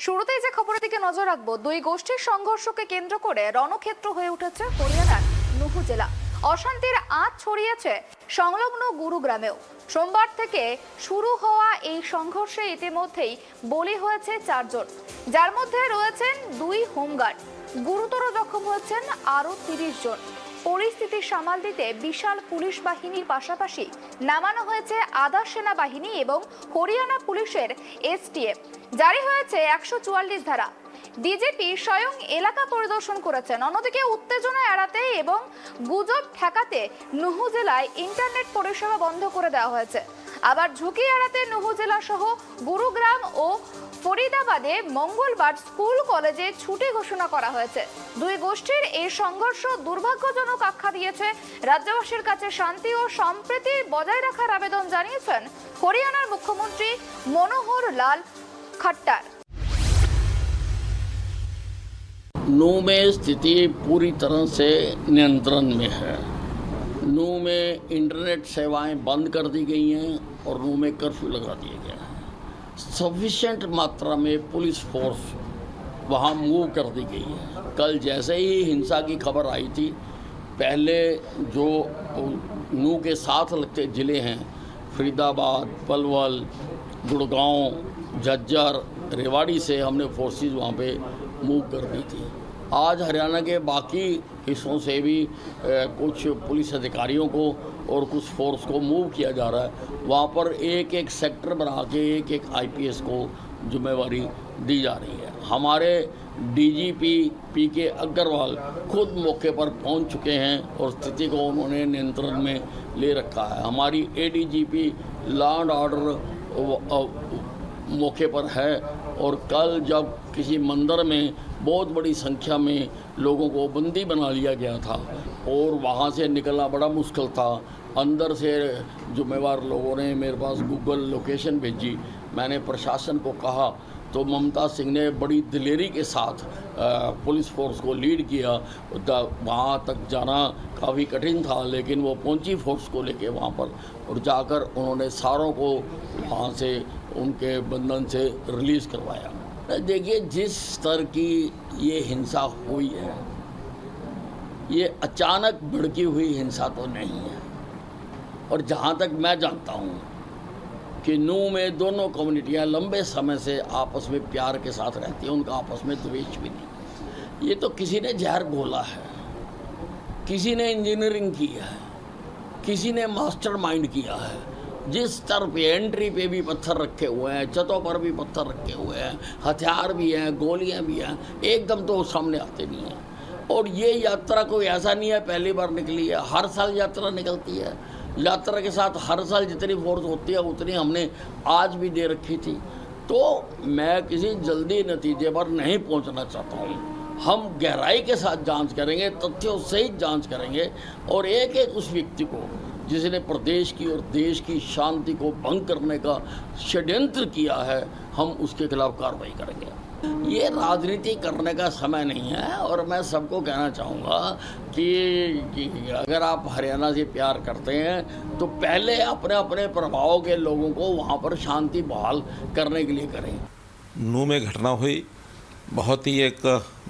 শুরুতেই যে খবরের দিকে নজর রাখবো, দুই গোষ্ঠীর সংঘর্ষকে কেন্দ্র করে রণক্ষেত্র হয়ে উঠেছে হরিয়ানার নুহু জেলা। অশান্তির আঁচ ছড়িয়েছে সংলগ্ন গুরুগ্রামেও। সোমবার থেকে শুরু হওয়া এই সংঘর্ষে ইতিমধ্যেই বলি হয়েছে 4 জন, যার মধ্যে রয়েছেন 2 হোমগার্ড। গুরুতর জখম হয়েছেন আরো 30 জন। পরিস্থিতি সামাল দিতে বিশাল পুলিশ বাহিনীর পাশাপাশি নামানো হয়েছে আধা সেনাবাহিনী এবং হরিয়ানা পুলিশের এসটিএফ। জারি হয়েছে 144 ধারা। ডিজিপি স্বয়ং এলাকা পরিদর্শন করেছেন। অন্যদিকে উত্তেজনা এড়াতে এবং গুজব ঠেকাতে নুহু জেলায় ইন্টারনেট পরিষেবা বন্ধ করে দেওয়া হয়েছে। আবার ঝুঁকি এড়াতে নুহু জেলা সহ গুরুগ্রাম ও ফরিদাবাদে মঙ্গলবার স্কুল কলেজে ছুটি ঘোষণা করা হয়েছে। দুই গোষ্ঠীর এই সংঘর্ষ দুর্ভাগ্যজনক আখ্যা দিয়েছে রাজ্যবাসীর কাছে শান্তি ও সম্প্রীতি বজায় রাখার আবেদন জানিয়েছেন হরিয়ানার মুখ্যমন্ত্রী মনোহর লাল खट्टर। नू में स्थिति पूरी तरह से नियंत्रण में है। नू में इंटरनेट सेवाएं बंद कर दी गई हैं और नू में कर्फ्यू लगा दिया गया है। सफिशेंट मात्रा में पुलिस फोर्स वहाँ मूव कर दी गई है। कल जैसे ही हिंसा की खबर आई थी, पहले जो नू के साथ लगते ज़िले हैं फरीदाबाद, पलवल, गुड़गांव, झज्जर, रेवाड़ी से हमने फोर्सेस वहाँ पे मूव कर दी थी। आज हरियाणा के बाकी हिस्सों से भी कुछ पुलिस अधिकारियों को और कुछ फोर्स को मूव किया जा रहा है। वहाँ पर एक एक सेक्टर बना के एक एक आईपीएस को जिम्मेवारी दी जा रही है। हमारे डीजीपी पीके अग्रवाल खुद मौके पर पहुँच चुके हैं और स्थिति को उन्होंने नियंत्रण में ले रखा है। हमारी एडीजीपी लॉ एंड ऑर्डर मौके पर है और कल जब किसी मंदिर में बहुत बड़ी संख्या में लोगों को बंदी बना लिया गया था और वहाँ से निकलना बड़ा मुश्किल था, अंदर से जिम्मेवार लोगों ने मेरे पास गूगल लोकेशन भेजी। मैंने प्रशासन को कहा तो ममता सिंह ने बड़ी दिलेरी के साथ पुलिस फोर्स को लीड किया। वहाँ तक जाना काफ़ी कठिन था, लेकिन वो पहुंची फोर्स को लेके वहाँ पर और जाकर उन्होंने सारों को वहाँ से उनके बंधन से रिलीज़ करवाया। देखिए, जिस स्तर की ये हिंसा हुई है, ये अचानक भड़की हुई हिंसा तो नहीं है। और जहाँ तक मैं जानता हूँ कि नू में दोनों कम्युनिटियाँ लंबे समय से आपस में प्यार के साथ रहती हैं, उनका आपस में द्वेष भी नहीं। ये तो किसी ने जहर घोला है, किसी ने इंजीनियरिंग की है, किसी ने मास्टरमाइंड किया है। जिस स्तर पे एंट्री पे भी पत्थर रखे हुए हैं, छतों पर भी पत्थर रखे हुए हैं, हथियार भी हैं, गोलियां भी हैं, एकदम तो सामने आते नहीं हैं। और ये यात्रा कोई ऐसा नहीं है पहली बार निकली है, हर साल यात्रा निकलती है। यात्रा के साथ हर साल जितनी फोर्स होती है उतनी हमने आज भी दे रखी थी। तो मैं किसी जल्दी नतीजे पर नहीं पहुंचना चाहता हूँ। हम गहराई के साथ जांच करेंगे, तथ्यों सहित जांच करेंगे और एक एक उस व्यक्ति को जिसने प्रदेश की और देश की शांति को भंग करने का षड्यंत्र किया है, हम उसके खिलाफ कार्रवाई करेंगे। ये राजनीति करने का समय नहीं है और मैं सबको कहना चाहूँगा कि अगर आप हरियाणा से प्यार करते हैं तो पहले अपने अपने प्रभाव के लोगों को वहाँ पर शांति बहाल करने के लिए करें। नू में घटना हुई बहुत ही एक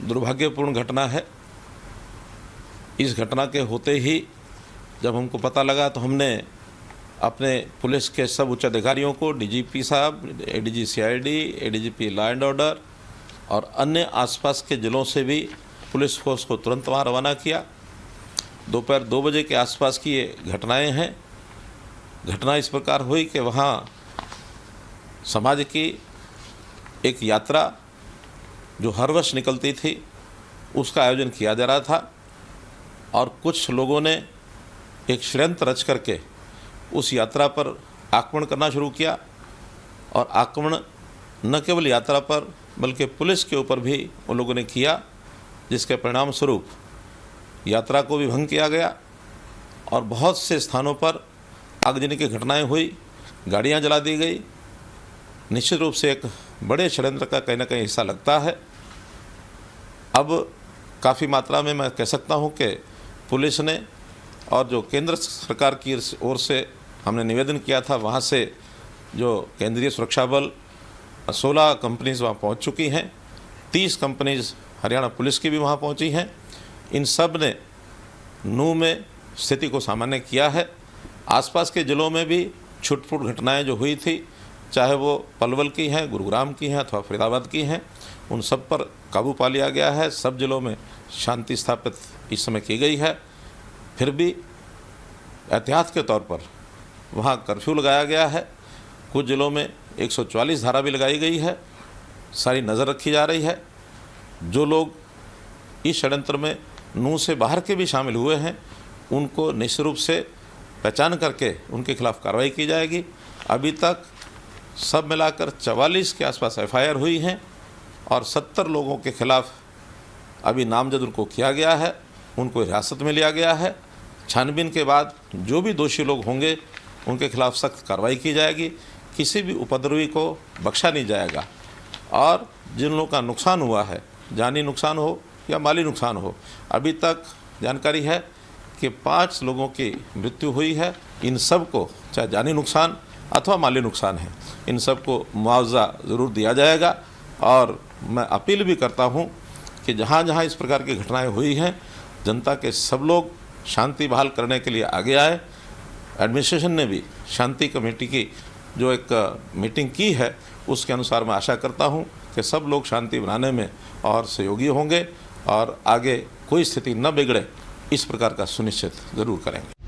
दुर्भाग्यपूर्ण घटना है। इस घटना के होते ही जब हमको पता लगा तो हमने अपने पुलिस के सब उच्च अधिकारियों को, डीजीपी साहब, ADG CID, ADGP law and order और अन्य आसपास के ज़िलों से भी पुलिस फोर्स को तुरंत वहाँ रवाना किया। दोपहर 2 बजे के आसपास की ये घटनाएं हैं। घटना इस प्रकार हुई कि वहाँ समाज की एक यात्रा जो हर वर्ष निकलती थी उसका आयोजन किया जा रहा था और कुछ लोगों ने एक षड्यंत्र रच करके उस यात्रा पर आक्रमण करना शुरू किया और आक्रमण न केवल यात्रा पर बल्कि पुलिस के ऊपर भी उन लोगों ने किया, जिसके परिणाम स्वरूप यात्रा को भी भंग किया गया और बहुत से स्थानों पर आगजनी की घटनाएं हुई, गाड़ियां जला दी गई। निश्चित रूप से एक बड़े षड्यंत्र का कहीं ना कहीं हिस्सा लगता है। अब काफ़ी मात्रा में मैं कह सकता हूं कि पुलिस ने और जो केंद्र सरकार की ओर से हमने निवेदन किया था, वहाँ से जो केंद्रीय सुरक्षा बल 16 कंपनीज वहाँ पहुँच चुकी हैं, 30 कंपनीज हरियाणा पुलिस की भी वहाँ पहुँची हैं। इन सब ने नूह में स्थिति को सामान्य किया है। आसपास के ज़िलों में भी छुटपुट घटनाएं जो हुई थी, चाहे वो पलवल की हैं, गुरुग्राम की हैं अथवा फरीदाबाद की हैं, उन सब पर काबू पा लिया गया है। सब जिलों में शांति स्थापित इस समय की गई है। फिर भी एहतियात के तौर पर वहाँ कर्फ्यू लगाया गया है। कुछ ज़िलों में 144 धारा भी लगाई गई है। सारी नज़र रखी जा रही है। जो लोग इस षड्यंत्र में नूह से बाहर के भी शामिल हुए हैं, उनको निश्चित रूप से पहचान करके उनके खिलाफ कार्रवाई की जाएगी। अभी तक सब मिलाकर 44 के आसपास एफआईआर हुई हैं और 70 लोगों के खिलाफ अभी नामजद उनको किया गया है, उनको हिरासत में लिया गया है। छानबीन के बाद जो भी दोषी लोग होंगे उनके खिलाफ सख्त कार्रवाई की जाएगी। किसी भी उपद्रवी को बख्शा नहीं जाएगा। और जिन लोगों का नुकसान हुआ है, जानी नुकसान हो या माली नुकसान हो, अभी तक जानकारी है कि 5 लोगों की मृत्यु हुई है। इन सब को, चाहे जानी नुकसान अथवा माली नुकसान है, इन सब को मुआवजा ज़रूर दिया जाएगा। और मैं अपील भी करता हूं कि जहां जहां इस प्रकार की घटनाएं हुई हैं, जनता के सब लोग शांति बहाल करने के लिए आगे आए। एडमिनिस्ट्रेशन ने भी शांति कमेटी की जो एक मीटिंग की है, उसके अनुसार मैं आशा करता हूं कि सब लोग शांति बनाने में और सहयोगी होंगे और आगे कोई स्थिति न बिगड़े इस प्रकार का सुनिश्चित ज़रूर करेंगे।